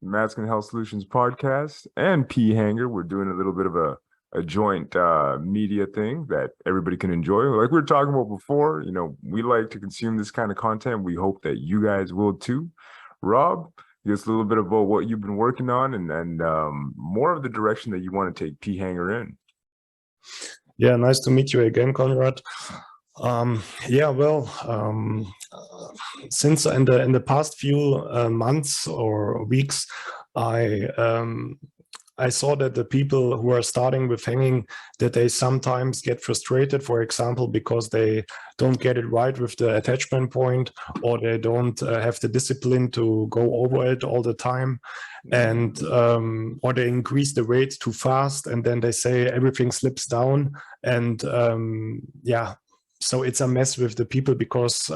Masculine Health Solutions podcast and P Hanger. We're doing a little bit of a joint media thing that everybody can enjoy. Like we were talking about before, we like to consume this kind of content. We hope that you guys will too. Rob, just a little bit about what you've been working on and more of the direction that you want to take P Hanger in. Yeah, nice to meet you again, Conrad. Since in the past few months or weeks, I saw that the people who are starting with hanging, that they sometimes get frustrated, for example, because they don't get it right with the attachment point, or they don't have the discipline to go over it all the time, and or they increase the weight too fast, and then they say everything slips down, and so it's a mess with the people because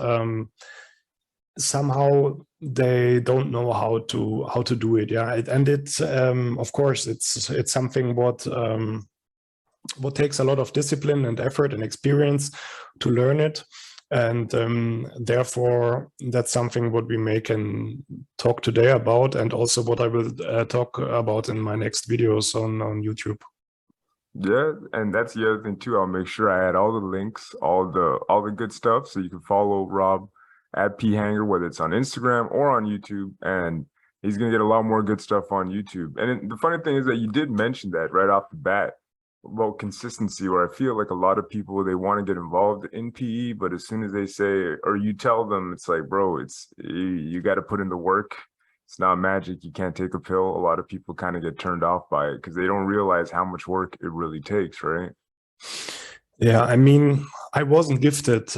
somehow they don't know how to do it. And it's of course it's something what takes a lot of discipline and effort and experience to learn it, and therefore that's something what we may can talk today about, and also what I will talk about in my next videos on YouTube. Yeah, and that's the other thing too. I'll make sure I add all the links, all the good stuff, so you can follow Rob at P Hanger, whether it's on Instagram or on YouTube, and he's gonna get a lot more good stuff on YouTube. And the funny thing is that you did mention that right off the bat about consistency, where I feel like a lot of people, they want to get involved in PE, but as soon as they say, or you tell them, it's like, bro, you got to put in the work. It's not magic. You can't take a pill. A lot of people kind of get turned off by it because they don't realize how much work it really takes, right? Yeah, I mean, I wasn't gifted,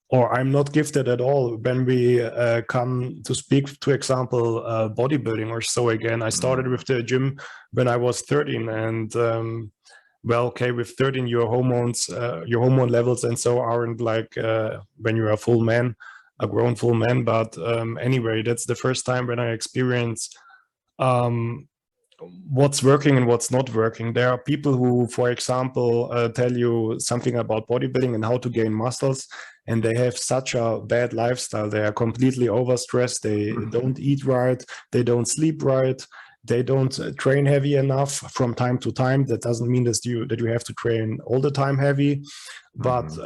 or I'm not gifted at all when we come to speak, to example, bodybuilding or so. Again, I started with the gym when I was 13, and with 13, your hormone levels and so aren't like when you're a full man, a grown full man. But anyway, that's the first time when I experienced what's working and what's not working. There are people who, for example, tell you something about bodybuilding and how to gain muscles, and they have such a bad lifestyle. They are completely overstressed. They don't eat right. They don't sleep right. They don't train heavy enough from time to time. That doesn't mean that you have to train all the time heavy, but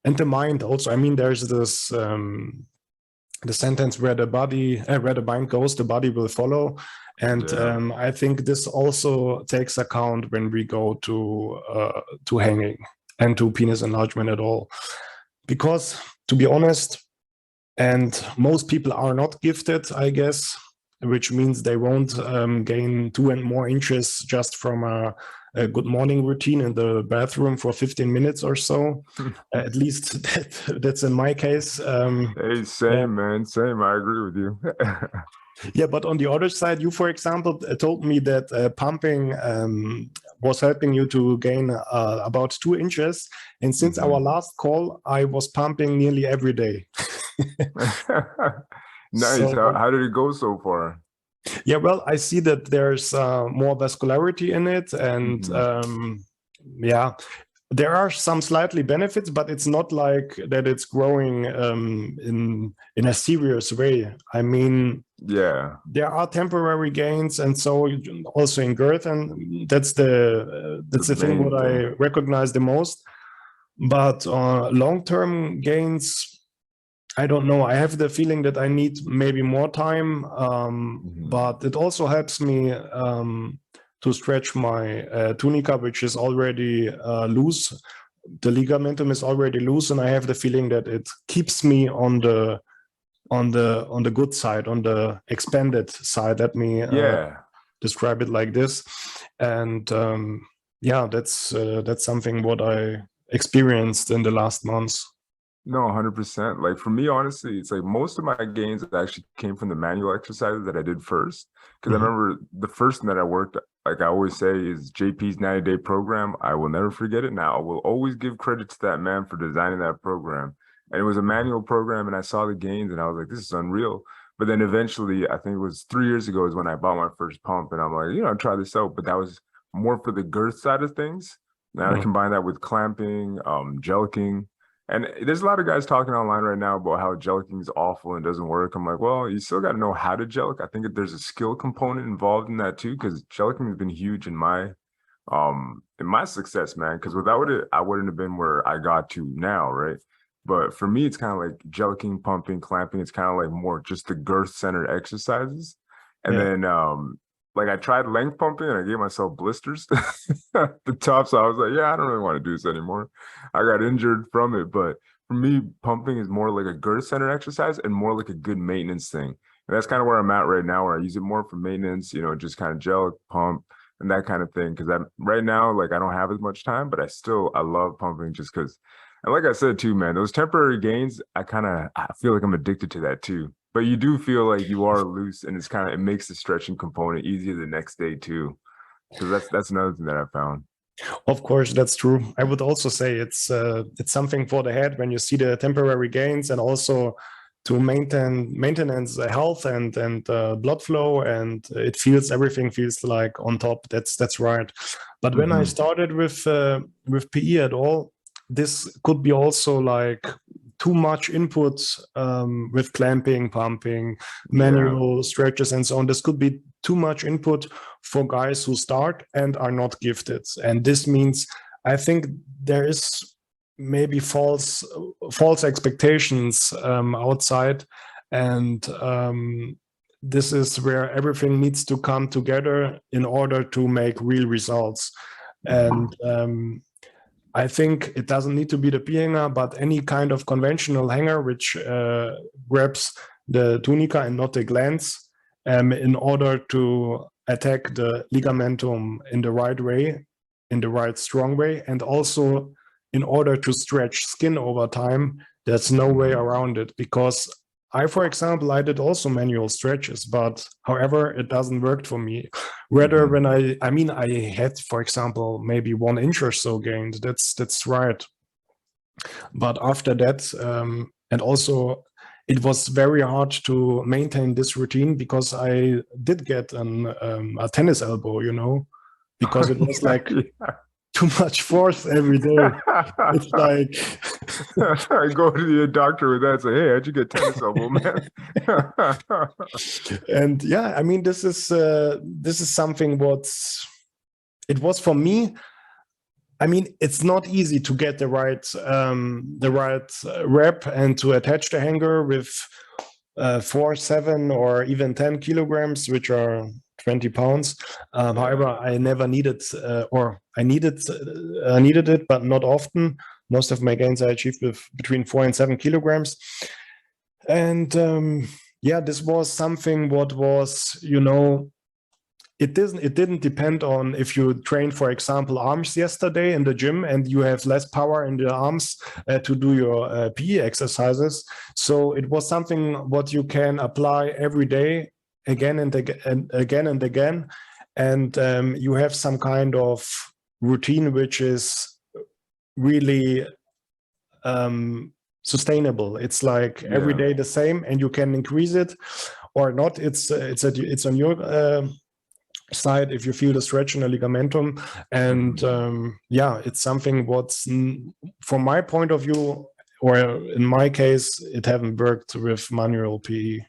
and the mind also. I mean, there's this the sentence where the mind goes, the body will follow. And I think this also takes account when we go to hanging and to penis enlargement at all. Because, to be honest, and most people are not gifted, I guess, which means they won't gain 2 and more inches just from a good morning routine in the bathroom for 15 minutes or so. At least that's in my case. Hey, same, man, same. I agree with you. Yeah, but on the other side, you, for example, told me that pumping was helping you to gain about 2 inches. And since our last call, I was pumping nearly every day. Nice. So, how did it go so far? Yeah, well, I see that there's more vascularity in it. And there are some slightly benefits, but it's not like that it's growing in a serious way. I mean, there are temporary gains, and so also in girth, and that's the thing what I recognize the most. But long-term gains, I don't know. I have the feeling that I need maybe more time, but it also helps me to stretch my tunica, which is already loose. The ligamentum is already loose, and I have the feeling that it keeps me on the good side, on the expanded side. Let me describe it like this. And that's something what I experienced in the last months. No, 100%. Like for me, honestly, it's like most of my gains actually came from the manual exercises that I did first. Because I remember the first thing that I worked, like I always say, is JP's 90-day program. I will never forget it now. I will always give credit to that man for designing that program. And it was a manual program, and I saw the gains, and I was like, this is unreal. But then eventually, I think it was 3 years ago is when I bought my first pump, and I'm like, try this out. But that was more for the girth side of things. Now I combine that with clamping, jelking. And there's a lot of guys talking online right now about how jellicing is awful and doesn't work. I'm like, well, you still got to know how to jellic. I think that there's a skill component involved in that too, because jellicing has been huge in my success, man. Because without it, I wouldn't have been where I got to now, right? But for me, it's kind of like jellicing, pumping, clamping. It's kind of like more just the girth centered exercises. And Yeah. then like I tried length pumping and I gave myself blisters at the top. So I was like, yeah, I don't really want to do this anymore. I got injured from it. But for me, pumping is more like a girth center exercise and more like a good maintenance thing. And that's kind of where I'm at right now, where I use it more for maintenance, you know, just kind of gel, pump, and that kind of thing. Because I'm right now, like I don't have as much time, but I love pumping just because. And like I said too, man, those temporary gains, I feel like I'm addicted to that too. But you do feel like you are loose, and it makes the stretching component easier the next day too. Because that's another thing that I found. Of course, that's true. I would also say it's something for the head when you see the temporary gains, and also to maintenance health and blood flow, and everything feels like on top. That's right. But when I started with PE at all, this could be also like too much input with clamping, pumping, manual stretches, and so on. This could be too much input for guys who start and are not gifted. And this means, I think there is maybe false expectations outside. And this is where everything needs to come together in order to make real results. And I think it doesn't need to be the Phanger, but any kind of conventional hanger which grabs the tunica and not the glans in order to attack the ligamentum in the right way, in the right strong way, and also in order to stretch skin over time. There's no way around it, because for example, I did also manual stretches, but however, it doesn't work for me. Rather, when I had, for example, maybe 1 inch or so gained. That's right. But after that, and also it was very hard to maintain this routine, because I did get a tennis elbow, you know, because it was like too much force every day. It's like I go to the doctor with that and say, hey, how'd you get tennis elbow, man? And yeah, I mean, this is something it was for me. I mean, it's not easy to get the right rep and to attach the hanger with 4, 7, or even 10 kilograms, which are 20 pounds. However, I never needed, or I needed it, but not often. Most of my gains I achieved with between 4 and 7 kilograms. And yeah, this was something what was, you know, it didn't depend on if you trained, for example, arms yesterday in the gym and you have less power in the arms to do your PE exercises. So it was something what you can apply every day, again and again and again. And you have some kind of routine which is really sustainable. It's like every day the same, and you can increase it or not. It's on your side if you feel the stretch in the ligamentum. And yeah, it's something what's, from my point of view, or in my case, it haven't worked with manual PE.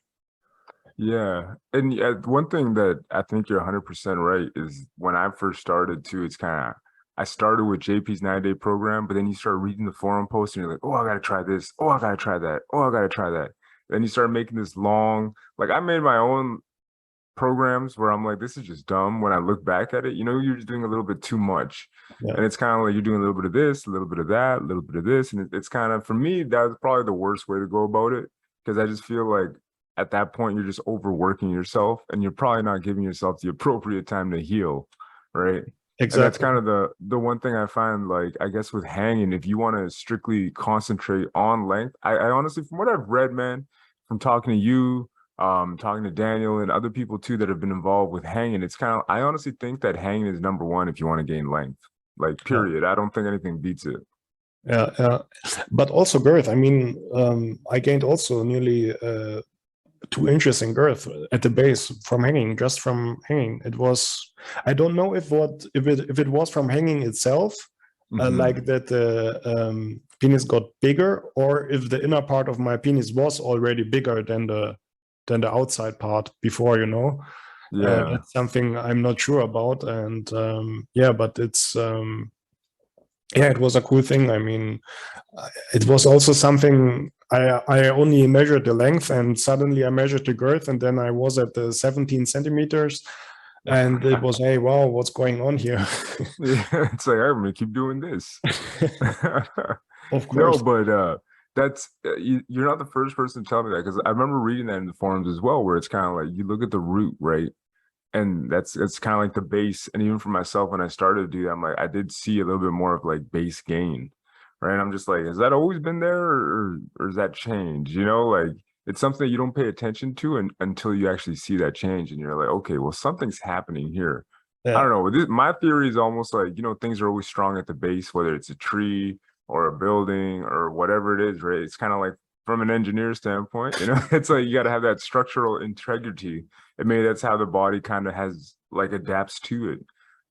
Yeah. And one thing that I think you're 100% right is when I first started too, it's kind of, I started with JP's 9-day program, but then you start reading the forum posts and you're like, oh, I got to try this. Oh, I got to try that. Oh, I got to try that. Then you start making this long, like I made my own programs where I'm like, this is just dumb. When I look back at it, you know, you're just doing a little bit too much. And it's kind of like you're doing a little bit of this, a little bit of that, a little bit of this. And it's kind of, for me, that was probably the worst way to go about it, because I just feel like at that point, you're just overworking yourself and you're probably not giving yourself the appropriate time to heal, right? Exactly. And that's kind of the one thing I find, like, I guess with hanging, if you want to strictly concentrate on length, I honestly, from what I've read, man, from talking to you, talking to Daniel and other people too that have been involved with hanging, it's kind of, I honestly think that hanging is #1 if you want to gain length, like period. I don't think anything beats it. Yeah, but also girth. I mean, I gained also nearly 2 inches in girth at the base from hanging, just from hanging. It was, I don't know if it was from hanging itself, like that the penis got bigger, or if the inner part of my penis was already bigger than the outside part before, Yeah. that's something I'm not sure about. And yeah, but it's yeah, it was a cool thing. I mean, it was also something I only measured the length, and suddenly I measured the girth, and then I was at the 17 centimeters, and it was, hey, wow, what's going on here? Yeah, it's like I'm gonna keep doing this. Of No, course. but that's you're not the first person to tell me that, because I remember reading that in the forums as well, where it's kind of like you look at the root, right? And it's kind of like the base. And even for myself, when I started to do that, I'm like, I did see a little bit more of like base gain, right? And I'm just like, has that always been there, or has that changed? Like it's something that you don't pay attention to until you actually see that change, and you're like, okay, well, something's happening here. I Yeah. don't know. My theory is almost like, things are always strong at the base, whether it's a tree or a building or whatever it is, right? It's kind of like from an engineer standpoint, it's like you got to have that structural integrity. And maybe that's how the body kind of has like adapts to it.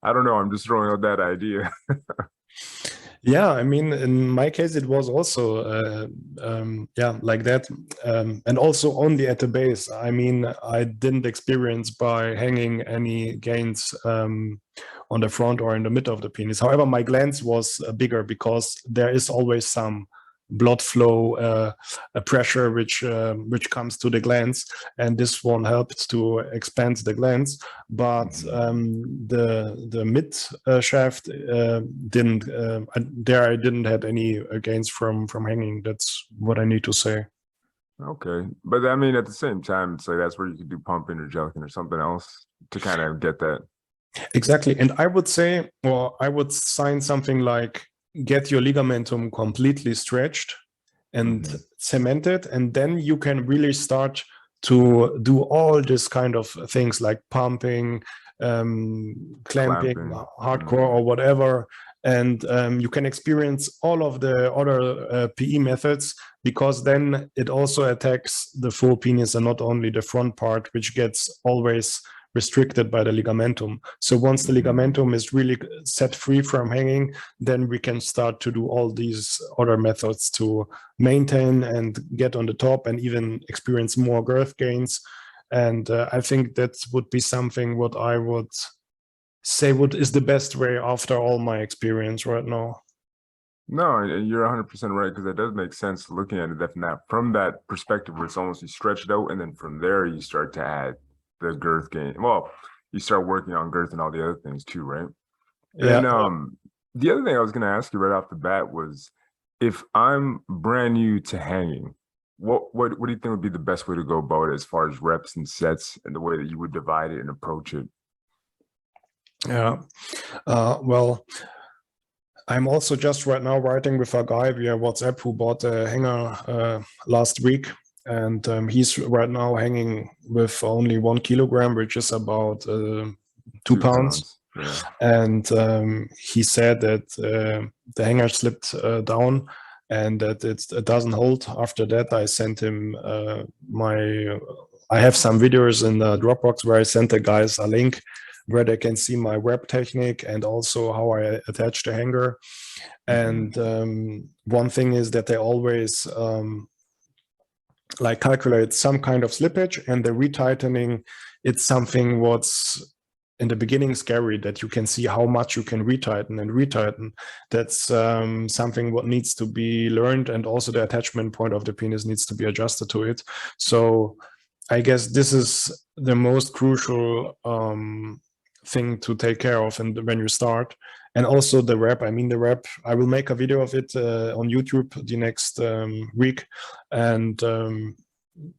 I don't know. I'm just throwing out that idea. Yeah, I mean, in my case, it was also, yeah, like that. And also only at the base. I mean, I didn't experience by hanging any gains on the front or in the middle of the penis. However, my glans was bigger because there is always some blood flow, a pressure which comes to the glands, and this one helped to expand the glands. But the mid shaft didn't. There, I didn't had any gains from hanging. That's what I need to say. Okay. But I mean, at the same time, it's like that's where you could do pumping or jelking or something else to kind of get that. Exactly. And I would say, or I would sign something like get your ligamentum completely stretched and cemented, and then you can really start to do all this kind of things like pumping, clamping, hardcore, or whatever. And you can experience all of the other PE methods, because then it also attacks the full penis and not only the front part, which gets always restricted by the ligamentum. So once the ligamentum is really set free from hanging, then we can start to do all these other methods to maintain and get on the top and even experience more girth gains. And I think that would be something what I would say is the best way after all my experience right now. No, and you're 100% right, because that does make sense looking at it from that perspective, where it's almost you stretch it out, and then from there you start to add the girth gain. Well, you start working on girth and all the other things too, right? Yeah. And the other thing I was going to ask you right off the bat was, if I'm brand new to hanging, what do you think would be the best way to go about it as far as reps and sets and the way that you would divide it and approach it? Yeah. Well, I'm also just right now writing with a guy via WhatsApp who bought a hanger last week. And he's right now hanging with only 1 kilogram, which is about 2 pounds. Yeah. And he said that the hanger slipped down and that it doesn't hold. After that, I sent him I have some videos in the Dropbox where I sent the guys a link where they can see my web technique and also how I attach the hanger. And one thing is that they always like calculate some kind of slippage, and the retightening, it's something what's in the beginning scary, that you can see how much you can retighten. That's something what needs to be learned, and also the attachment point of the penis needs to be adjusted to it. So I guess this is the most crucial thing to take care of and when you start. And also the rep. I mean, the rep, I will make a video of it on YouTube the next week. And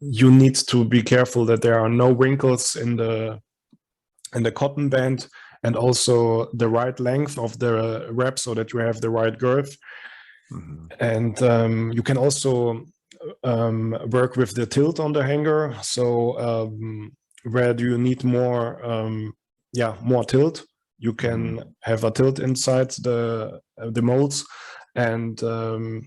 you need to be careful that there are no wrinkles in the cotton band, and also the right length of the rep so that you have the right girth. And you can also work with the tilt on the hanger. So where do you need more tilt, you can have a tilt inside the molds. And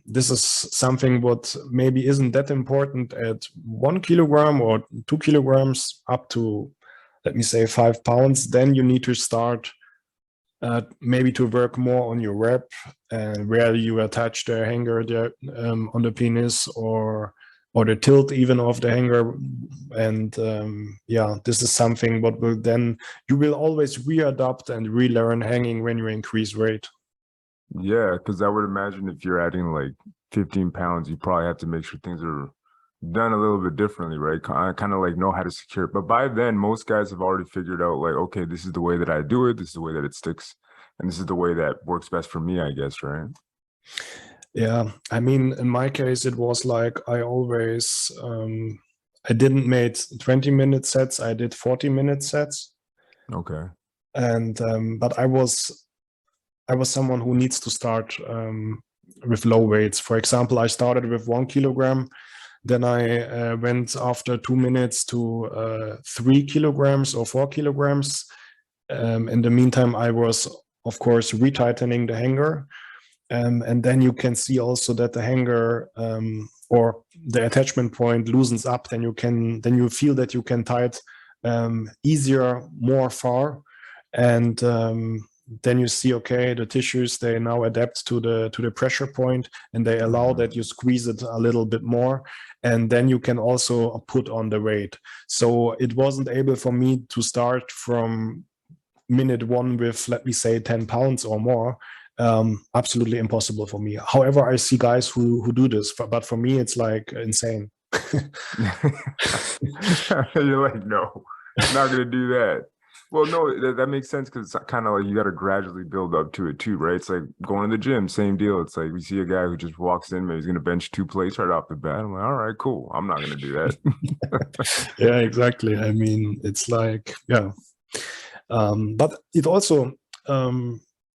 this is something what maybe isn't that important at 1 kilogram or 2 kilograms up to, let me say, 5 pounds. Then you need to start maybe to work more on your rep and where you attach the hanger there, on the penis, or the tilt even of the hanger. And yeah, this is something what will then, you will always readapt and relearn hanging when you increase weight. Yeah, because I would imagine if you're adding like 15 pounds, you probably have to make sure things are done a little bit differently, right? Kind of like know how to secure it. But by then, most guys have already figured out like, okay, this is the way that I do it. This is the way that it sticks. And this is the way that works best for me, I guess, right? Yeah, I mean, in my case, it was like I always, I didn't make 20-minute sets. I did 40-minute sets. Okay. And but I was someone who needs to start with low weights. For example, I started with 1 kilogram. Then I went after 2 minutes to 3 kilograms or 4 kilograms. In the meantime, I was, of course, retightening the hanger. And then you can see also that the hanger or the attachment point loosens up. Then you feel that you can tie it easier, more far. And then you see, okay, the tissues, they now adapt to the pressure point, and they allow that you squeeze it a little bit more. And then you can also put on the weight. So it wasn't able for me to start from minute 1 with, let me say, 10 pounds or more. Absolutely impossible for me. However, I see guys who do this, but for me, it's like insane. You're like, no, I'm not gonna do that. Well, no, that makes sense because it's kind of like you got to gradually build up to it too, right? It's like going to the gym, same deal. It's like we see a guy who just walks in, maybe he's gonna bench 2 plates right off the bat. I'm like, all right, cool. I'm not gonna do that. Yeah, exactly. I mean, it's like, yeah. But it also,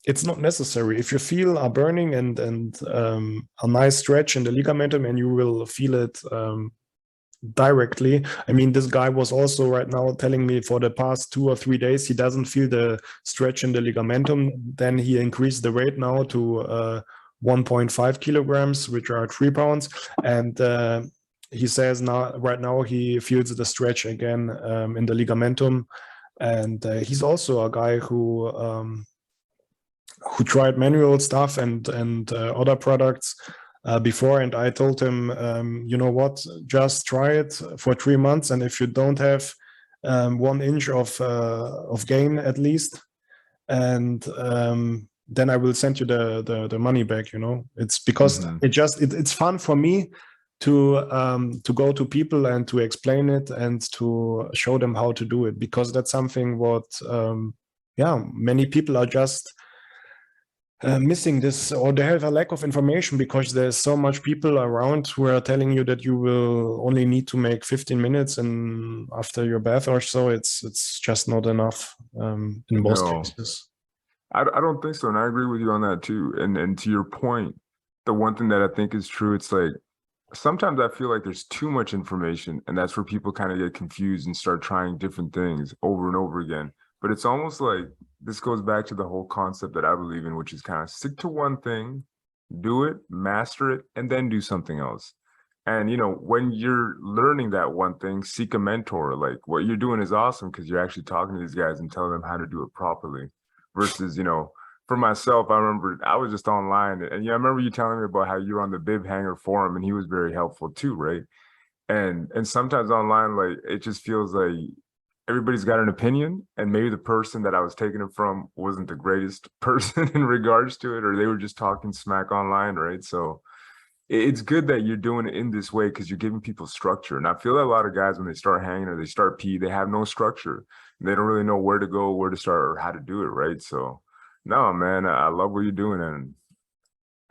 it's not necessary. If you feel a burning and a nice stretch in the ligamentum, and you will feel it directly. I mean, this guy was also right now telling me for the past 2 or 3 days he doesn't feel the stretch in the ligamentum. Then he increased the weight now to 1.5 kilograms, which are 3 pounds, and he says right now he feels the stretch again in the ligamentum. And he's also a guy who tried manual stuff and other products before. And I told him, you know what, just try it for 3 months. And if you don't have 1 inch of gain at least, and then I will send you the money back. You know, it's because it's fun for me to go to people and to explain it and to show them how to do it, because that's something what many people are just missing this, or they have a lack of information, because there's so much people around who are telling you that you will only need to make 15 minutes and after your bath or so. It's just not enough in most cases. I don't think so, and I agree with you on that too. And to your point, the one thing that I think is true, it's like sometimes I feel like there's too much information, and that's where people kind of get confused and start trying different things over and over again. But it's almost like this goes back to the whole concept that I believe in, which is kind of stick to one thing, do it, master it, and then do something else. And, you know, when you're learning that one thing, seek a mentor. Like what you're doing is awesome because you're actually talking to these guys and telling them how to do it properly versus, you know, for myself, I remember I was just online and yeah, I remember you telling me about how you were on the Bib Hanger forum and he was very helpful too, right? And sometimes online, like it just feels like everybody's got an opinion, and maybe the person that I was taking it from wasn't the greatest person in regards to it, or they were just talking smack online, right? So it's good that you're doing it in this way because you're giving people structure. And I feel that a lot of guys, when they start hanging or they start pee, they have no structure. And they don't really know where to go, where to start, or how to do it, right? So no, man, I love what you're doing, and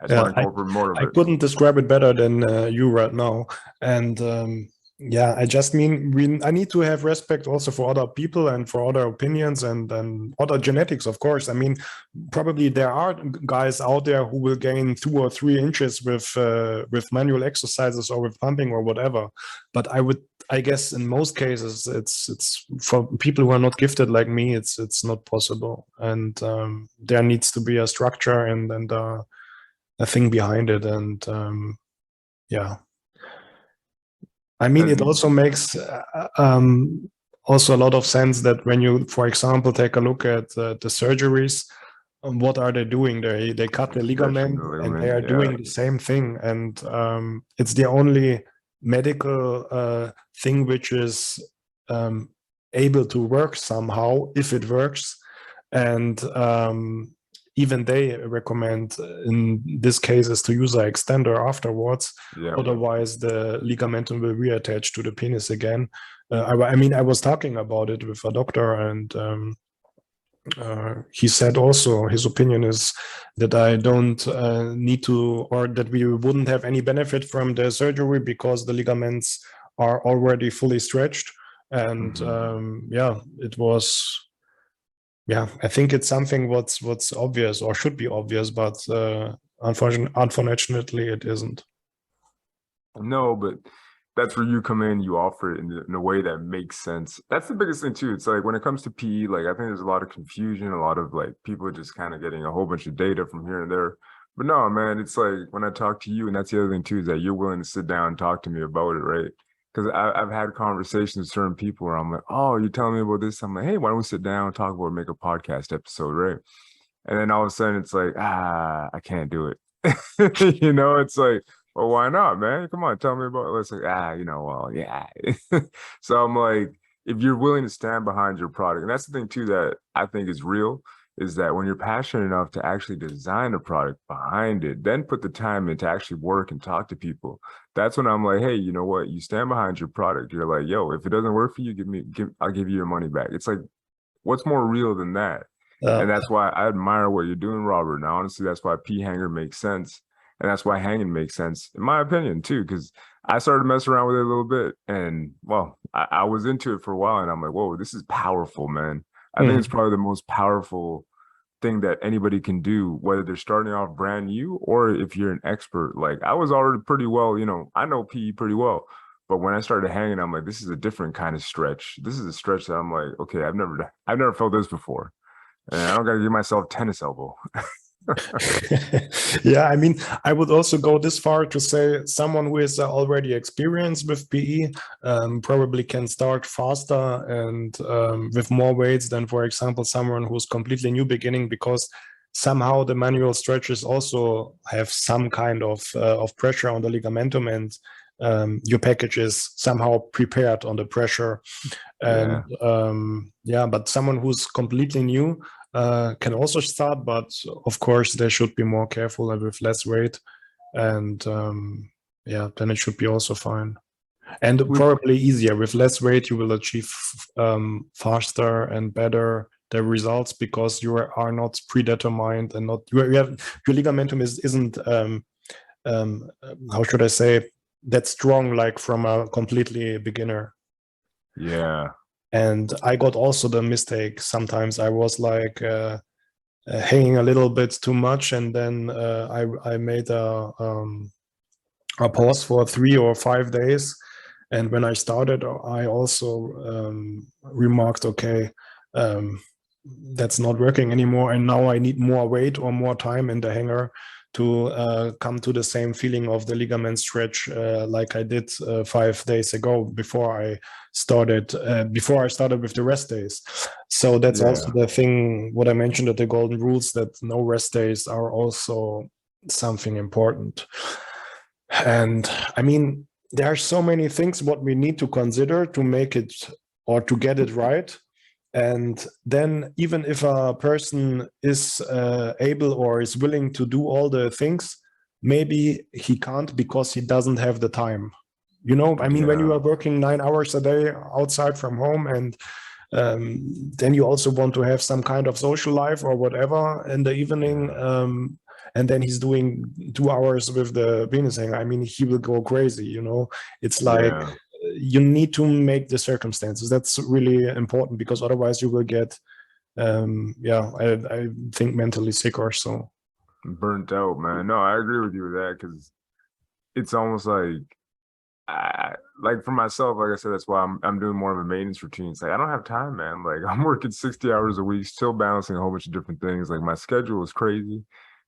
I just want to incorporate more of it. I couldn't describe it better than you right now. And yeah, I just mean I need to have respect also for other people and for other opinions and other genetics, of course. I mean, probably there are guys out there who will gain 2 or 3 inches with manual exercises or with pumping or whatever. But I guess in most cases, it's for people who are not gifted like me, it's not possible. And there needs to be a structure and a thing behind it. And yeah. I mean, it also makes also a lot of sense that when you, for example, take a look at the surgeries, what are they doing? They cut the ligament, and they are doing the same thing. And it's the only medical thing which is able to work somehow, if it works. And even they recommend in this case is to use an extender afterwards. Otherwise the ligamentum will reattach to the penis again. I mean, I was talking about it with a doctor, and he said also his opinion is that I don't need to, or that we wouldn't have any benefit from the surgery because the ligaments are already fully stretched. And yeah, it was, yeah, I think it's something what's obvious or should be obvious, but unfortunately it isn't. No, but that's where you come in, you offer it in a way that makes sense. That's the biggest thing too. It's like when it comes to PE, like I think there's a lot of confusion, a lot of like people just kind of getting a whole bunch of data from here and there. But no, man, it's like when I talk to you, and that's the other thing too, is that you're willing to sit down and talk to me about it, right? Because I've had conversations with certain people where I'm like, oh, you're telling me about this? I'm like, hey, why don't we sit down and talk about it, make a podcast episode, right? And then all of a sudden it's like, I can't do it. You know, it's like, well, why not, man? Come on, tell me about it. It's like, you know, well, yeah. So I'm like, if you're willing to stand behind your product, and that's the thing too that I think is real, is that when you're passionate enough to actually design a product behind it, then put the time in to actually work and talk to people. That's when I'm like, hey, you know what? You stand behind your product. You're like, yo, if it doesn't work for you, I'll give you your money back. It's like, what's more real than that? And that's why I admire what you're doing, Robert. And honestly, that's why Hanger makes sense. And that's why hanging makes sense, in my opinion, too, because I started to mess around with it a little bit. And, well, I was into it for a while. And I'm like, whoa, this is powerful, man. I think it's probably the most powerful thing that anybody can do, whether they're starting off brand new or if you're an expert. Like, I was already pretty well, you know, I know PE pretty well. But when I started hanging, I'm like, this is a different kind of stretch. This is a stretch that I'm like, okay, I've never felt this before. And I don't got to give myself tennis elbow. Yeah, I mean, I would also go this far to say someone who is already experienced with PE probably can start faster and with more weights than, for example, someone who's completely new beginning, because somehow the manual stretches also have some kind of pressure on the ligamentum, and your package is somehow prepared on the pressure. And yeah, but someone who's completely new can also start, but of course they should be more careful and with less weight, and yeah, then it should be also fine, and probably easier. With less weight you will achieve faster and better the results, because you are not predetermined, and not your ligamentum isn't how should I say, that strong like from a completely beginner. Yeah. And I got also the mistake. Sometimes I was like hanging a little bit too much, and then I made a pause for 3 or 5 days. And when I started, I also remarked, okay, that's not working anymore, and now I need more weight or more time in the hanger to come to the same feeling of the ligament stretch like I did 5 days ago before I started with the rest days. So that's also the thing what I mentioned at the golden rules, that no rest days are also something important. And I mean, there are so many things what we need to consider to make it or to get it right. And then even if a person is able or is willing to do all the things, maybe he can't because he doesn't have the time. You know, I mean, when you are working 9 hours a day outside from home, and then you also want to have some kind of social life or whatever in the evening, and then he's doing 2 hours with the penis hanger, I mean, he will go crazy, you know. It's like, you need to make the circumstances. That's really important, because otherwise you will get, I think mentally sick or so. Burnt out, man. No, I agree with you with that, because it's almost like, like for myself, like I said, that's why I'm doing more of a maintenance routine. It's like, I don't have time, man. Like I'm working 60 hours a week, still balancing a whole bunch of different things. Like my schedule is crazy.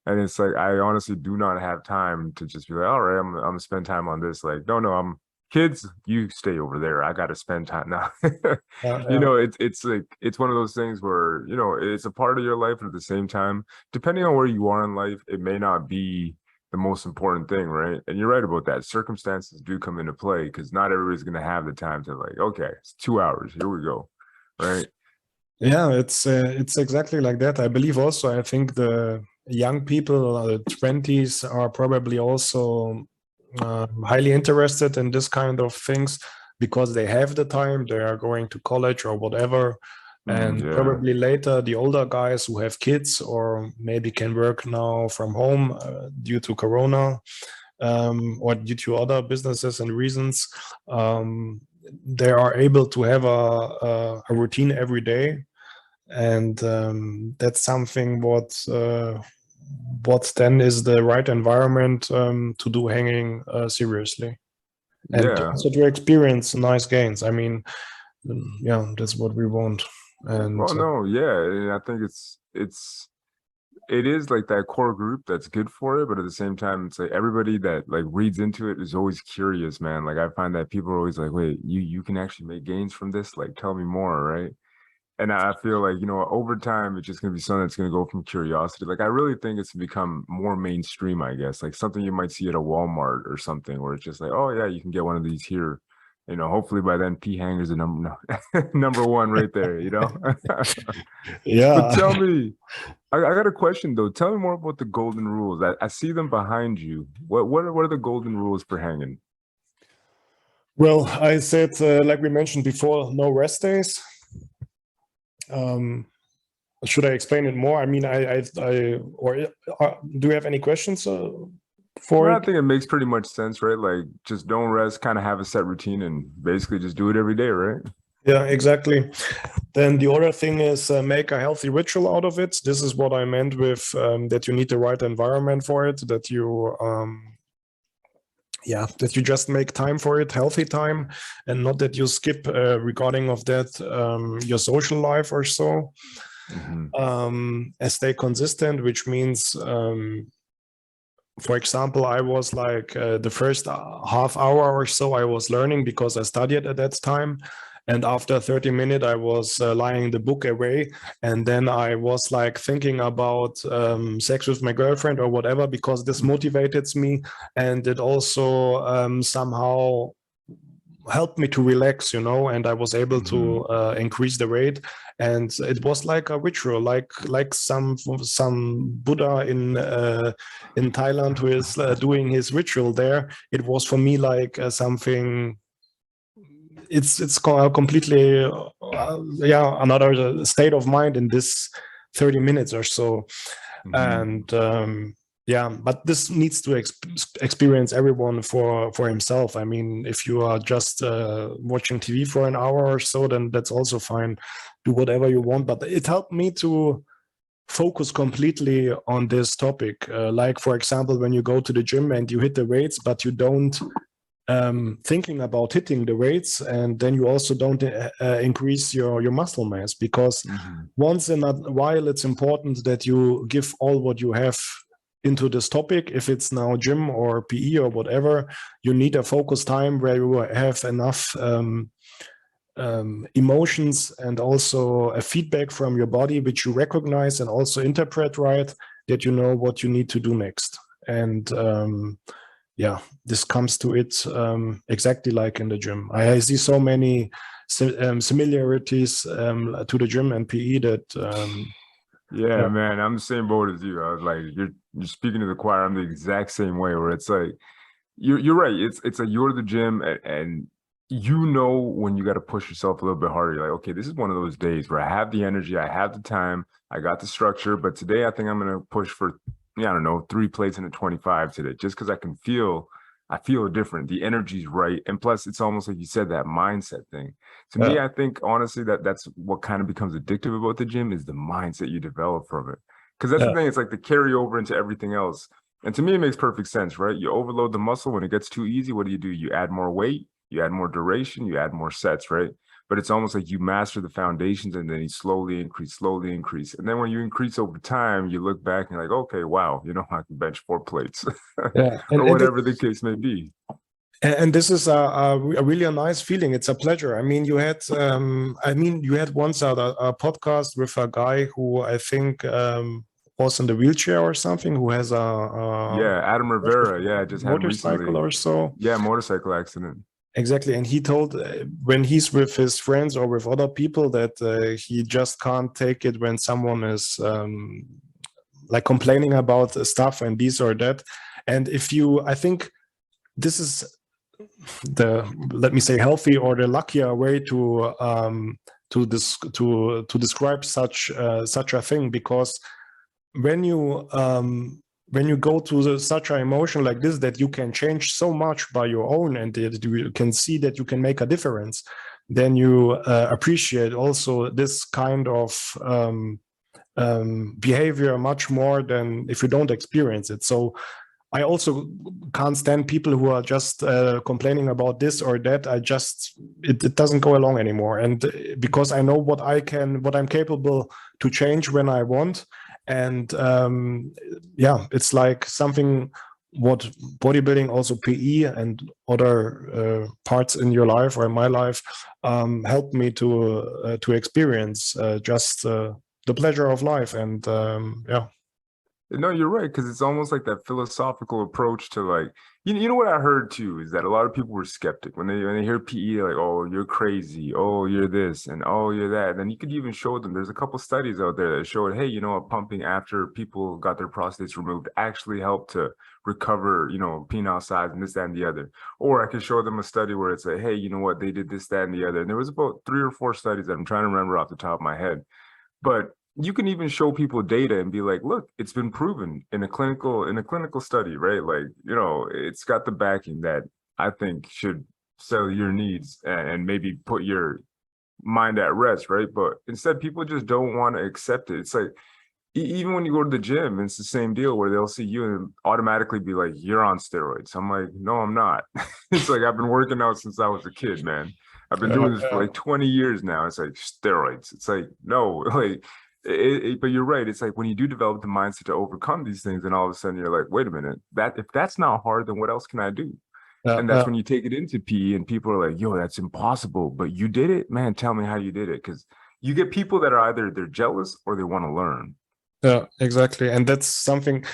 And it's like, I honestly do not have time to just be like, all right, I'm gonna spend time on this. Like, no, kids, you stay over there. I got to spend time now. You Yeah. know, it's like it's one of those things where, you know, it's a part of your life, and at the same time, depending on where you are in life, it may not be the most important thing, right? And you're right about that. Circumstances do come into play because not everybody's going to have the time to like, okay, it's 2 hours. Here we go, right? Yeah, it's exactly like that. I believe also, I think the young people, the 20s, are probably also highly interested in this kind of things because they have the time, they are going to college or whatever. And Yeah. probably later, the older guys who have kids or maybe can work now from home due to Corona, or due to other businesses and reasons, they are able to have a routine every day. And that's something what then is the right environment to do hanging seriously, and Yeah. also to experience nice gains. I mean, yeah, that's what we want. And Well, no, yeah. And I think it is like that core group that's good for it, but at the same time, it's like everybody that like reads into it is always curious, man. Like I find that people are always like, wait, you can actually make gains from this? Like tell me more, right? And I feel like, you know, over time, it's just going to be something that's going to go from curiosity. Like, I really think it's become more mainstream, I guess, like something you might see at a Walmart or something, where it's just like, oh, yeah, you can get one of these here. You know, hopefully by then, Hangers are number one right there, you know? But yeah. tell me, I got a question though. Tell me more about the golden rules. I see them behind you. What are the golden rules for hanging? Well, I said, like we mentioned before, no rest days. Um, should I explain it more? I mean, or do you have any questions for Well, I it? think it makes pretty much sense, right? Like just don't rest, kind of have a set routine and basically just do it every day, right? Yeah, exactly. Then the other thing is make a healthy ritual out of it. This is what I meant with that you need the right environment for it, that you yeah, that you just make time for it, healthy time, and not that you skip regarding of that your social life or so. Hmm. And stay consistent, which means for example, I was like the first half hour or so I was learning because I studied at that time. And after 30 minutes, I was lying the book away. And then I was like thinking about sex with my girlfriend or whatever, because this motivated me. And it also somehow helped me to relax, you know, and I was able Hmm. to increase the rate. And it was like a ritual, like some Buddha in Thailand who is doing his ritual there. It was for me like something. It's completely yeah, another state of mind in this 30 minutes or so. Hmm. And yeah, but this needs to experience everyone for himself. I mean, if you are just watching TV for an hour or so, then that's also fine. Do whatever you want, but it helped me to focus completely on this topic. Like for example, when you go to the gym and you hit the weights, but you don't thinking about hitting the weights, and then you also don't increase your muscle mass, because Hmm. once in a while it's important that you give all what you have into this topic. If it's now gym or PE or whatever, you need a focus time where you have enough emotions and also a feedback from your body which you recognize and also interpret right, that you know what you need to do next. And yeah, this comes to it exactly like in the gym. I see so many similarities to the gym and PE that Yeah, yeah, man, I'm the same boat as you. I was like, you're speaking to the choir. I'm the exact same way. Where it's like, you're right. It's like you're the gym, and you know when you got to push yourself a little bit harder. You're like, okay, this is one of those days where I have the energy, I have the time, I got the structure, but today I think I'm gonna push for, yeah, I don't know, 3 plates and a 25 today, just because I feel different. The energy's right, and plus, it's almost like you said, that mindset thing. To me, yeah, I think honestly that's what kind of becomes addictive about the gym is the mindset you develop from it. Because that's the yeah, thing, it's like the carry over into everything else. And to me, it makes perfect sense, right? You overload the muscle when it gets too easy. What do? You add more weight, you add more duration, you add more sets, right? But it's almost like you master the foundations and then you slowly increase, slowly increase. And then when you increase over time, you look back and you're like, okay, wow, you know, I can bench 4 plates yeah. or And whatever the case may be. And this is a really a nice feeling. It's a pleasure. I mean, you had once a podcast with a guy who I think was in the wheelchair or something, who has a Yeah, Adam Rivera. Yeah, I just had him motorcycle recently. or so. Yeah, motorcycle accident. Exactly. And he told when he's with his friends or with other people that he just can't take it when someone is like complaining about stuff and this or that. And I think this is the, let me say, healthy or the luckier way to describe such a thing, because when you go to such an emotion like this, that you can change so much by your own and that you can see that you can make a difference, then you appreciate also this kind of behavior much more than if you don't experience it. So I also can't stand people who are just complaining about this or that. It doesn't go along anymore. And because I know what I'm capable to change when I want. And it's like something what bodybuilding, also PE and other parts in your life or in my life helped me to experience just the pleasure of life. And No, you're right, because it's almost like that philosophical approach to like, you know what I heard too is that a lot of people were skeptic when they hear PE, they're like, oh, you're crazy, oh, you're this, and oh, you're that. And then you could even show them. There's a couple studies out there that showed, hey, you know what, pumping after people got their prostates removed actually helped to recover, you know, penile size and this, that, and the other. Or I could show them a study where it's like, hey, you know what, they did this, that, and the other. And there was about 3 or 4 studies that I'm trying to remember off the top of my head. But you can even show people data and be like, look, it's been proven in a clinical study, right? Like, you know, it's got the backing that I think should sell your needs and maybe put your mind at rest, right? But instead, people just don't want to accept it. It's like even when you go to the gym, it's the same deal where they'll see you and automatically be like, you're on steroids. I'm like, no, I'm not. It's like I've been working out since I was a kid, man. I've been doing this for like 20 years now. It's like steroids. It's like, no, like but you're right. It's like when you do develop the mindset to overcome these things, and all of a sudden you're like, wait a minute, that if that's not hard, then what else can I do? And that's when you take it into PE and people are like, yo, that's impossible. But you did it, man. Tell me how you did it. Because you get people that are either they're jealous or they want to learn. Yeah, exactly. And that's something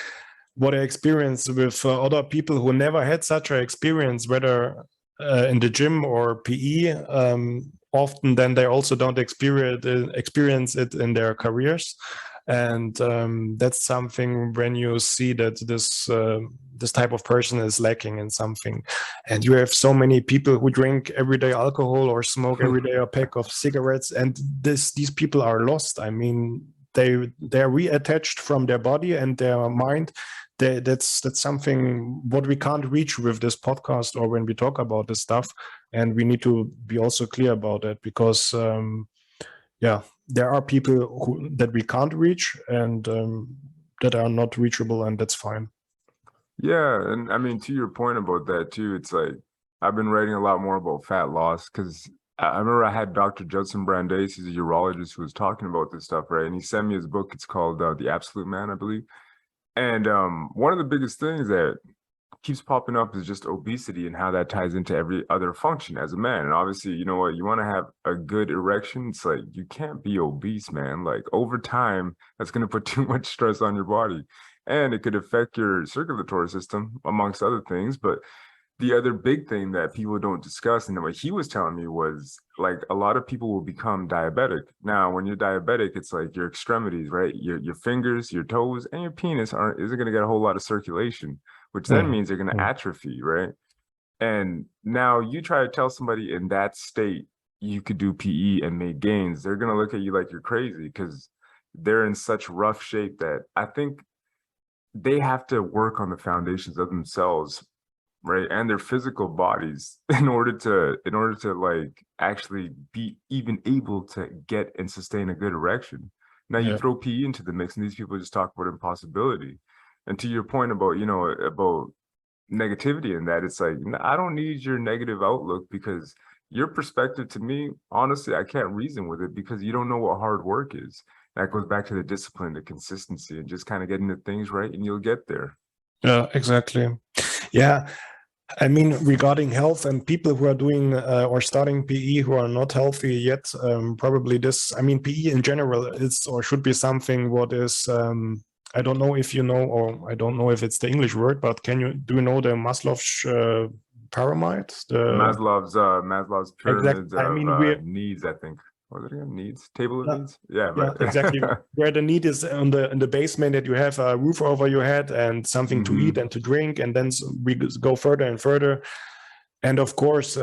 what I experienced with other people who never had such an experience, whether in the gym or PE. Often then they also don't experience it in their careers. And that's something when you see that this type of person is lacking in something. And you have so many people who drink everyday alcohol or smoke every day a pack of cigarettes, and these people are lost. I mean, they're reattached from their body and their mind. That's something what we can't reach with this podcast or when we talk about this stuff. And we need to be also clear about that, because there are people that we can't reach, and that are not reachable, and that's fine. Yeah, and I mean, to your point about that too, it's like I've been writing a lot more about fat loss because I remember I had Dr. Judson Brandeis, he's a urologist who was talking about this stuff, right? And he sent me his book. It's called The Absolute Man, I believe. And one of the biggest things that keeps popping up is just obesity and how that ties into every other function as a man. And obviously, you know what, you want to have a good erection. It's like you can't be obese, man. Like over time, that's going to put too much stress on your body. And it could affect your circulatory system, amongst other things. But the other big thing that people don't discuss, and what he was telling me was like a lot of people will become diabetic. Now, when you're diabetic, it's like your extremities, right? Your fingers, your toes, and your penis isn't going to get a whole lot of circulation, which then means they're going to atrophy, right? And now you try to tell somebody in that state you could do PE and make gains, they're going to look at you like you're crazy because they're in such rough shape that I think they have to work on the foundations of themselves, right, and their physical bodies in order to like actually be even able to get and sustain a good erection. Now you throw PE into the mix and these people just talk about impossibility. And to your point about, you know, about negativity in that, it's like, I don't need your negative outlook because your perspective to me, honestly, I can't reason with it because you don't know what hard work is. That goes back to the discipline, the consistency, and just kind of getting the things right, and you'll get there. Yeah, exactly. Yeah. I mean, regarding health and people who are doing or starting PE who are not healthy yet, probably this, I mean, PE in general is or should be something what is, I don't know if you know, or I don't know if it's the English word, but do you know the Maslow's pyramid? Maslow's Exactly. pyramids I of mean, needs, I think. What was it again? Needs? Table of yeah, needs? Yeah, yeah, exactly. but Where the need is on the in the basement, that you have a roof over your head and something to eat hmm and to drink, and then we go further and further. And of course,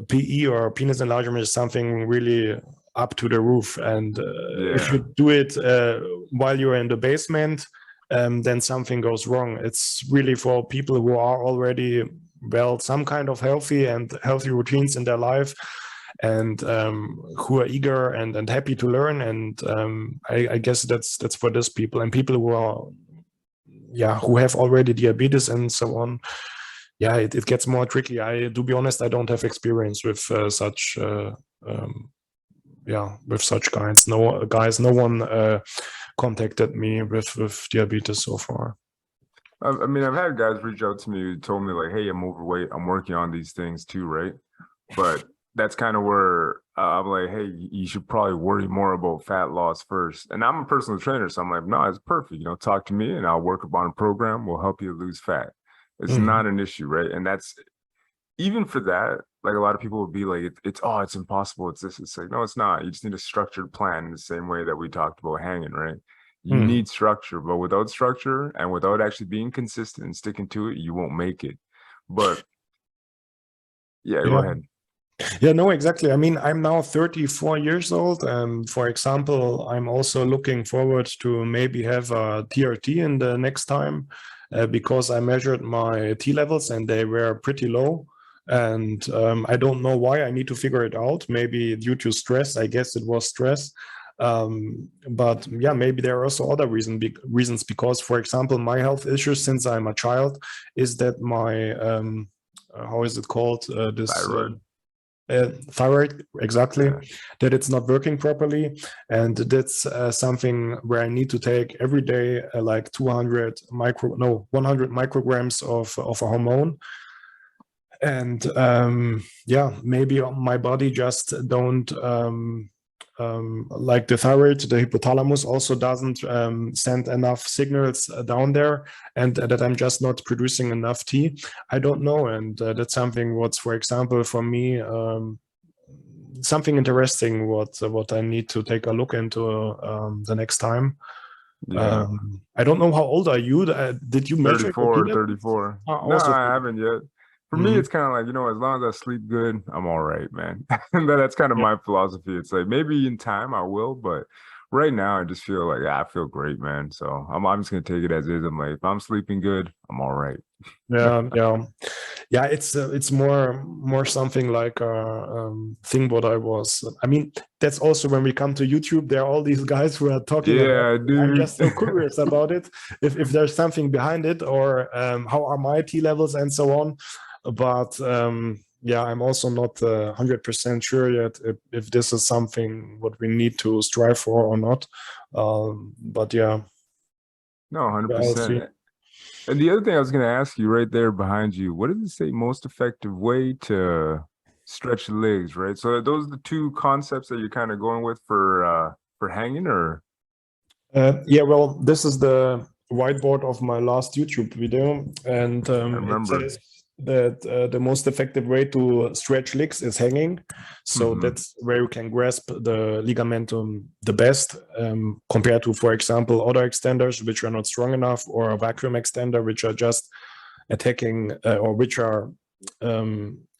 PE or penis enlargement is something really up to the roof. And if yeah. you do it while you're in the basement, then something goes wrong. It's really for people who are already, well, some kind of healthy routines in their life, and who are eager and happy to learn. And I guess that's for these people and people who are, yeah, who have already diabetes and so on. Yeah, it gets more tricky. To be honest, I don't have experience with such with such guys. No one contacted me with diabetes so far. I mean, I've had guys reach out to me who told me like, "Hey, I'm overweight. I'm working on these things too, right?" But that's kind of where I'm like, "Hey, you should probably worry more about fat loss first." And I'm a personal trainer, so I'm like, "No, it's perfect. You know, talk to me, and I'll work upon a program. We'll help you lose fat. It's Mhm. not an issue, right?" And that's even for that. Like a lot of people would be like, it's impossible. It's this. It's like, no, it's not. You just need a structured plan in the same way that we talked about hanging, right? You Mhm. need structure, but without structure and without actually being consistent and sticking to it, you won't make it. But yeah, go Yeah. ahead. Yeah, no, exactly. I mean, I'm now 34 years old. For example, I'm also looking forward to maybe have a TRT in the next time because I measured my T levels and they were pretty low. And I don't know why. I need to figure it out. Maybe due to stress. I guess it was stress. But yeah, maybe there are also other reasons because, for example, my health issues since I'm a child is that my how is it called? This Thyroid. thyroid, exactly, Yeah. that it's not working properly. And that's something where I need to take every day like 100 micrograms of a hormone. And yeah, maybe my body just don't like the thyroid, the hypothalamus also doesn't send enough signals down there, and that I'm just not producing enough T. I don't know, and that's something what's, for example, for me, something interesting what I need to take a look into the next time. Yeah. I don't know how old are you? Did you measure your T 34, levels? 34. No, Also, I haven't yet. For me, Mhm. it's kind of like, as long as I sleep good, I'm all right, man. And that's kind of Yeah. my philosophy. It's like maybe in time I will, but right now I just feel like I feel great, man. So I'm just gonna take it as is. I'm like, if I'm sleeping good, I'm all right. Yeah, yeah, yeah. It's more something like a thing what I was. I mean, that's also when we come to YouTube. There are all these guys who are talking about Yeah, it. I'm dude. just so curious about it. If there's something behind it, or how are my T levels and so on. But yeah, I'm also not 100% sure yet if this is something what we need to strive for or not. But yeah, No, I'll see. 100%. And the other thing I was going to ask you right there behind you, what does it say most effective way to stretch the legs, right? So are those the two concepts that you're kind of going with for hanging or Yeah, well, this is the whiteboard of my last YouTube video, and I it remember. says that the most effective way to stretch legs is hanging. So Hmm. that's where you can grasp the ligamentum the best, compared to, for example, other extenders which are not strong enough, or a vacuum extender which are just attacking or which are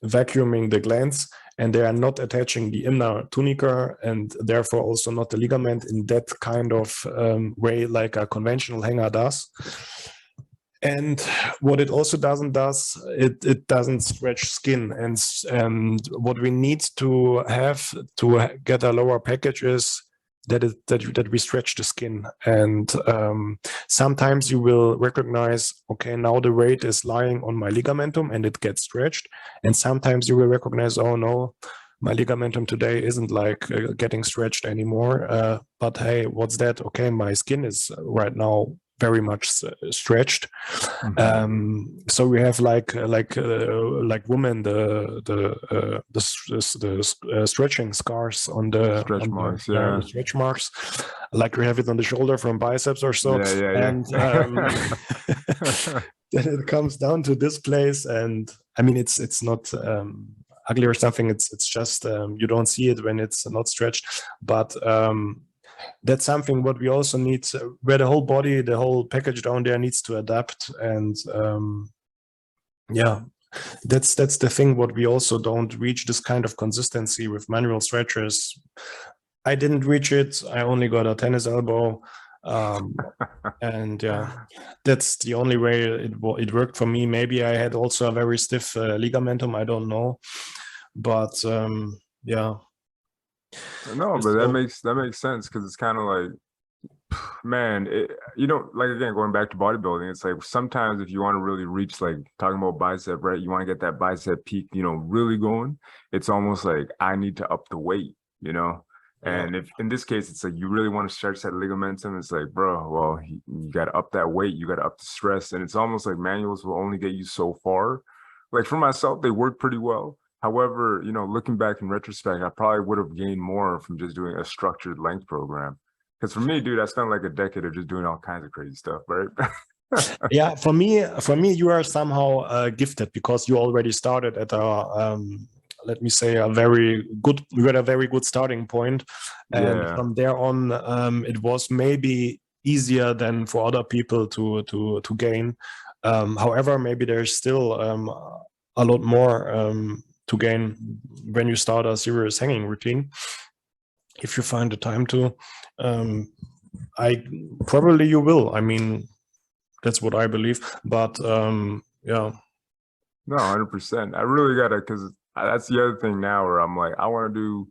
vacuuming the glands, and they are not attaching the inner tunica and therefore also not the ligament in that kind of way like a conventional hanger does. And what it also it doesn't stretch skin. And what we need to have to get a lower package is that we stretch the skin. And sometimes you will recognize, okay, now the weight is lying on my ligamentum and it gets stretched. And sometimes you will recognize, oh no, my ligamentum today isn't like getting stretched anymore. But hey, what's that? Okay, my skin is right now very much stretched. So we have like women the stretching scars on the stretch marks, like we have it on the shoulder from biceps or so. And then it comes down to this place, and I mean it's not ugly or something. It's just you don't see it when it's not stretched, but that's something what we also need, where the whole body, the whole package down there needs to adapt. And yeah, that's the thing what we also don't reach, this kind of consistency with manual stretchers. I didn't reach it. I only got a tennis elbow. And yeah, that's the only way it worked for me. Maybe I had also a very stiff ligamentum, I don't know, but yeah. No, but that makes sense, because it's kind of like, man, you know, like, again, going back to bodybuilding, it's like sometimes if you want to really reach, like talking about bicep, right, you want to get that bicep peak, you know, really going, it's almost like I need to up the weight, you know. And if in this case it's like you really want to stretch that ligamentum, it's like, bro, well, you got to up that weight, you got to up the stress. And it's almost like manuals will only get you so far. Like for myself, they work pretty well. However, you know, looking back in retrospect, I probably would have gained more from just doing a structured length program. Because for me, dude, I spent like a decade of just doing all kinds of crazy stuff, right? Yeah, for me, you are somehow gifted, because you already started at a let me say you had a very good starting point, and from there on, it was maybe easier than for other people to gain. However, maybe there's still a lot more to gain when you start a serious hanging routine, if you find the time to. Probably you will. I mean, that's what I believe. But yeah. No, 100%. I really gotta, because that's the other thing now where I'm like, I want to do,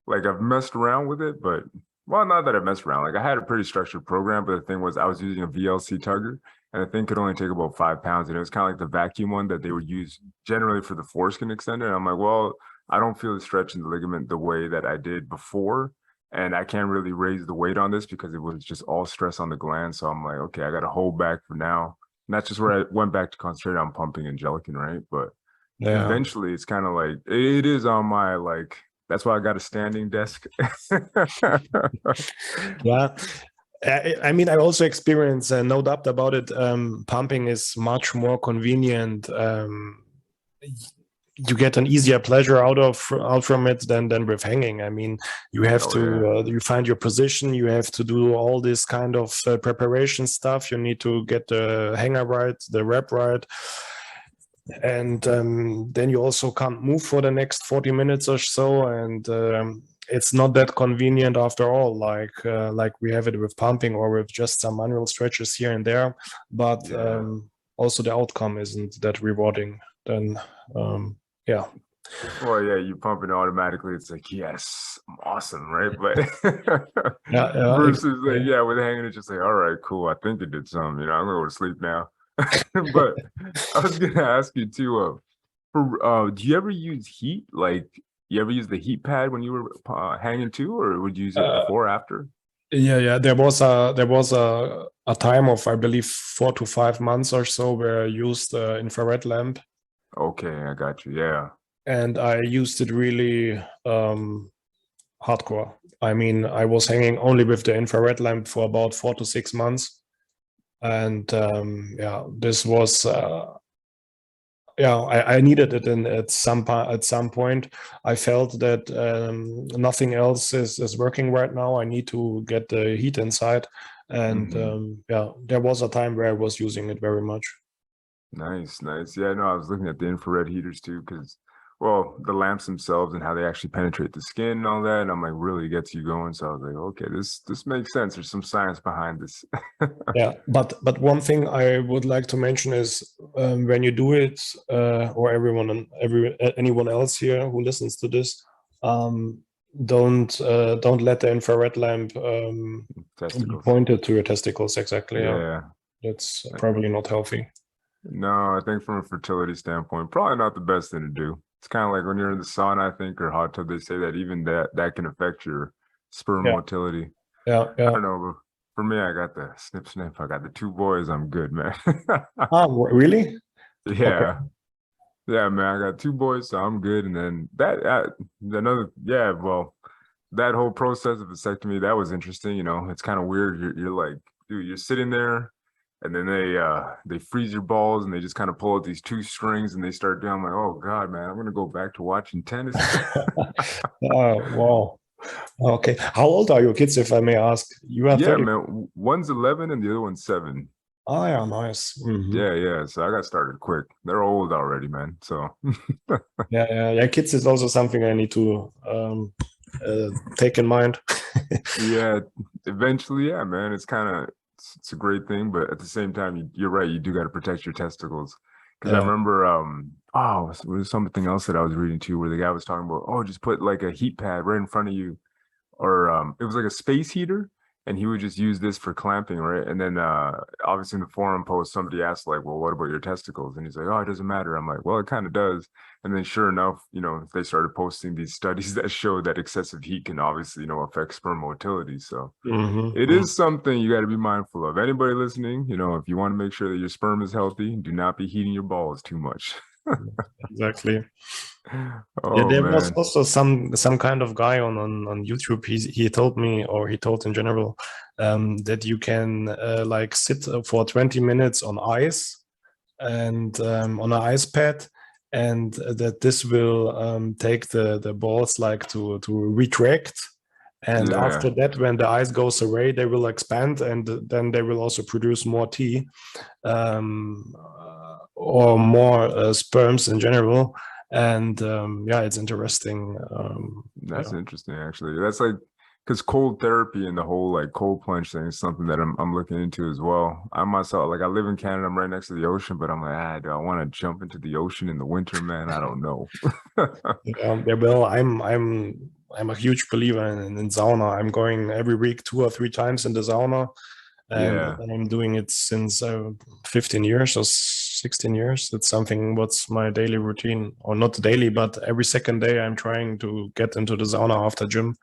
like, I've messed around with it, but, well, not that I messed around. Like, I had a pretty structured program, but the thing was I was using a VLC tugger, and the thing could only take about 5 pounds. And it was kind of like the vacuum one that they would use generally for the foreskin extender. And I'm like, well, I don't feel the stretch in the ligament the way that I did before. And I can't really raise the weight on this because it was just all stress on the gland. So I'm like, okay, I got to hold back for now. And that's just where I went back to concentrate on pumping and gelatin, right? But eventually it's kind of like, it is on my, like, that's why I got a standing desk. Yeah. I mean, I also experience, no doubt about it, pumping is much more convenient. You get an easier pleasure out from it than with hanging. I mean, you have you find your position, you have to do all this kind of preparation stuff. You need to get the hanger right, the rep right. And then you also can't move for the next 40 minutes or so. And it's not that convenient after all, like we have it with pumping or with just some manual stretches here and there. But also the outcome isn't that rewarding. Then, yeah. Well, yeah, you pump it automatically. It's like, yes, I'm awesome, right? But versus like, yeah, with hanging, it's just like, all right, cool. I think it did something. You know, I'm gonna go to sleep now. But I was gonna ask you too. Do you ever use heat? Like, you ever use the heat pad when you were hanging too, or would you use it before, after? Yeah. There was a time of, I believe, 4 to 5 months or so where I used the infrared lamp. Okay, I got you. Yeah. And I used it really hardcore. I mean, I was hanging only with the infrared lamp for about 4 to 6 months. And yeah, this was I needed it at some point. I felt that nothing else is working right now. I need to get the heat inside. And yeah, there was a time where I was using it very much. Nice. Yeah, no, I was looking at the infrared heaters too, because, well, the lamps themselves and how they actually penetrate the skin and all that, and I'm like, really gets you going. So I was like, okay, this makes sense. There's some science behind this. Yeah, but one thing I would like to mention is when you do it, or anyone else here who listens to this, don't let the infrared lamp be pointed to your testicles. Exactly. Yeah, that's probably not healthy. No, I think from a fertility standpoint, probably not the best thing to do. It's kind of like when you're in the sauna, I think, or hot tub, they say that even that can affect your sperm motility. Yeah. I don't know, but For me, I got the snip snip. I got the two boys. I'm good, man. Oh, really? Okay. Yeah. Yeah, man, I got two boys, so I'm good. And then yeah, well, that whole process of vasectomy, that was interesting. It's kind of weird. You're like, dude, you're sitting there, and then they freeze your balls, and they just kind of pull out these two strings, and they start doing. I'm like, oh God, man, I'm gonna go back to watching tennis. Oh, wow. Okay. How old are your kids, if I may ask? You are Yeah, 30. man, one's 11 and the other one's 7. Oh, yeah, nice. Yeah, yeah. So I got started quick. They're old already, man. So Yeah. Kids is also something I need to take in mind. yeah, eventually, yeah, man. It's a great thing, but at the same time, you're right. You do got to protect your testicles. Because I Yeah. remember, it was something else that I was reading too, where the guy was talking about, oh, just put like a heat pad right in front of you, or it was like a space heater, and he would just use this for clamping, right? And then obviously in the forum post, somebody asked like, well, what about your testicles? And he's like, oh, it doesn't matter. I'm like, well, it kind of does. And then sure enough, they started posting these studies that show that excessive heat can obviously, affect sperm motility. So it is something you got to be mindful of. Anybody listening, if you want to make sure that your sperm is healthy, do not be heating your balls too much. Exactly. Yeah, Oh there was man. also some kind of guy on YouTube. He told me, or he told in general, that you can like sit for 20 minutes on ice and on an ice pad, and that this will take the balls like to retract. And Yeah. after that, when the ice goes away, they will expand, and then they will also produce more tea, or more sperms in general. And yeah, it's interesting. That's Yeah. interesting, actually. That's like because cold therapy and the whole like cold plunge thing is something that I'm looking into as well. I myself, like I live in Canada, I'm right next to the ocean, but I'm like, do I want to jump into the ocean in the winter, man? I don't know. Yeah, well, I'm a huge believer in sauna. I'm going every week 2 or 3 times in the sauna, and Yeah. I'm doing it since 15 years or 16 years. That's something what's my daily routine, or not daily, but every second day I'm trying to get into the sauna after gym.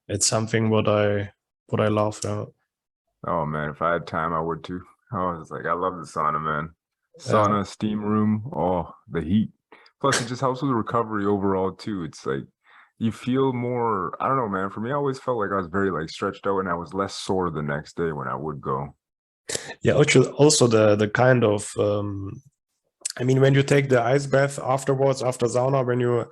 It's something what I love. Oh man, if I had time, I would too. I was like, I love the sauna, man. Yeah. Sauna, steam room, oh, the heat. Plus, it just helps with recovery overall too. It's like you feel more, I don't know, man. For me, I always felt like I was very like stretched out and I was less sore the next day when I would go. Yeah, also the kind of I mean, when you take the ice bath afterwards, after sauna, when you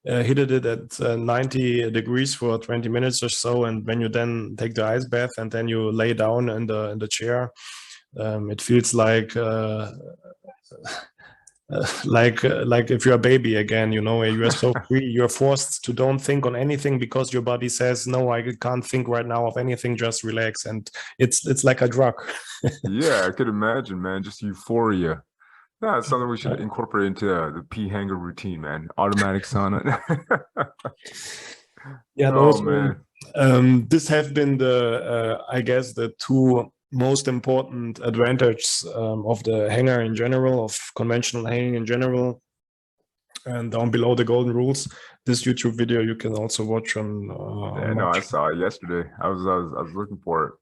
heated it at 90 degrees for 20 minutes or so, and when you then take the ice bath and then you lay down in the chair, it feels like if you're a baby again. You are so free. You're forced to don't think on anything because your body says, no, I can't think right now of anything, just relax. And it's like a drug. Yeah, I could imagine, man. Just euphoria. Yeah, it's something we should incorporate into the P hanger routine, man. Automatic sauna. Yeah, Oh those man. this have been the I guess the two most important advantages of the hanger in general, of conventional hanging in general. And down below the golden rules, this YouTube video you can also watch Yeah, on my no, I channel. saw it yesterday. I was looking for it.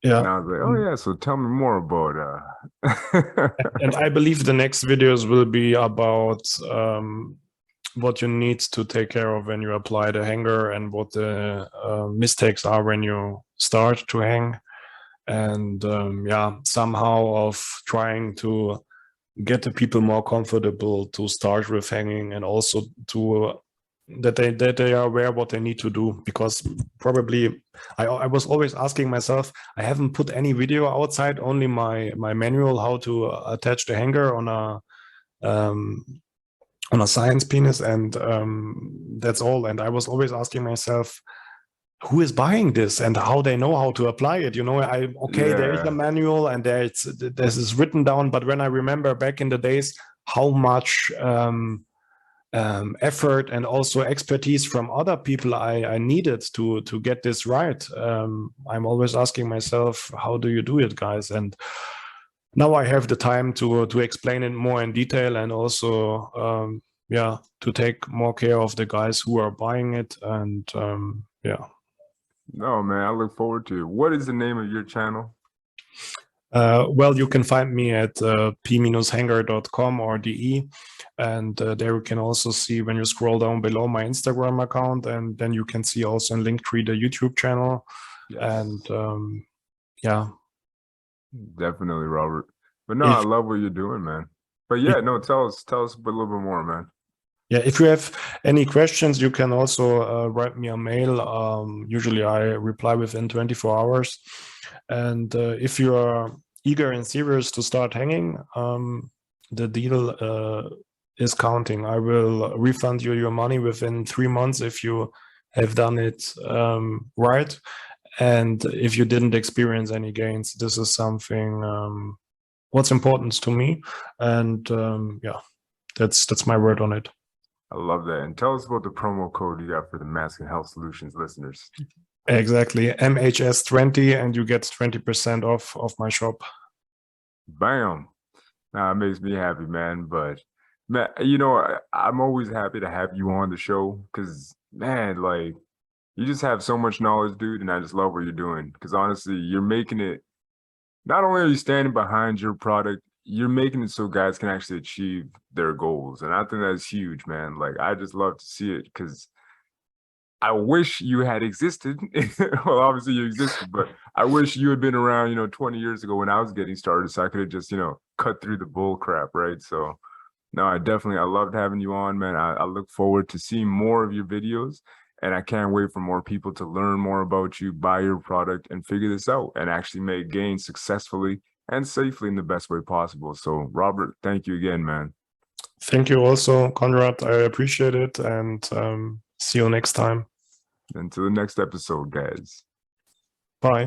And Yeah. I was like, oh yeah, so tell me more about And I believe the next videos will be about what you need to take care of when you apply the hanger, and what the mistakes are when you start to hang. And yeah, somehow of trying to get the people more comfortable to start with hanging, and also to that they are aware what they need to do. Because probably I was always asking myself, I haven't put any video outside, only my manual how to attach the hanger um, on a science penis, and that's all. And I was always asking myself, who is buying this and how they know how to apply it. Okay, there is a Yeah. manual and this is written down, but when I remember back in the days how much effort and also expertise from other people I needed to get this right, I'm always asking myself, how do you do it, guys? And now I have the time to explain it more in detail, and also yeah, to take more care of the guys who are buying it. And yeah. No, man, I look forward to it. What is the name of your channel? Well, you can find me at p-hanger.com or de, and there you can also see, when you scroll down below, my Instagram account, and then you can see also in Linktree the YouTube channel. Yes. And yeah, definitely, Robert. But no, I love what you're doing, man. But yeah, no, tell us a little bit more, man. Yeah, if you have any questions, you can also write me a mail. Usually I reply within 24 hours. And if you are eager and serious to start hanging, the deal is counting. I will refund you your money within 3 months if you have done it right. And if you didn't experience any gains, this is something what's important to me. And yeah, that's my word on it. I love that. And tell us about the promo code you got for the Mask and Health Solutions listeners. Exactly. MHS20, and you get 20% off of my shop. Bam. Nah, it makes me happy, man. But man, you know, I'm always happy to have you on the show because, man, like, you just have so much knowledge, dude, and I just love what you're doing. Because honestly, you're making it, not only are you standing behind your product, you're making it so guys can actually achieve their goals. And I think that's huge, man. Like, I just love to see it because I wish you had existed. Well, obviously you existed, but I wish you had been around, 20 years ago when I was getting started, so I could have just, cut through the bull crap, right? So no, I loved having you on, man. I look forward to seeing more of your videos, and I can't wait for more people to learn more about you, buy your product, and figure this out and actually make gains successfully and safely in the best way possible. So Robert, thank you again, man. Thank you also, Conrad. I appreciate it, and see you next time. Until the next episode, guys. Bye.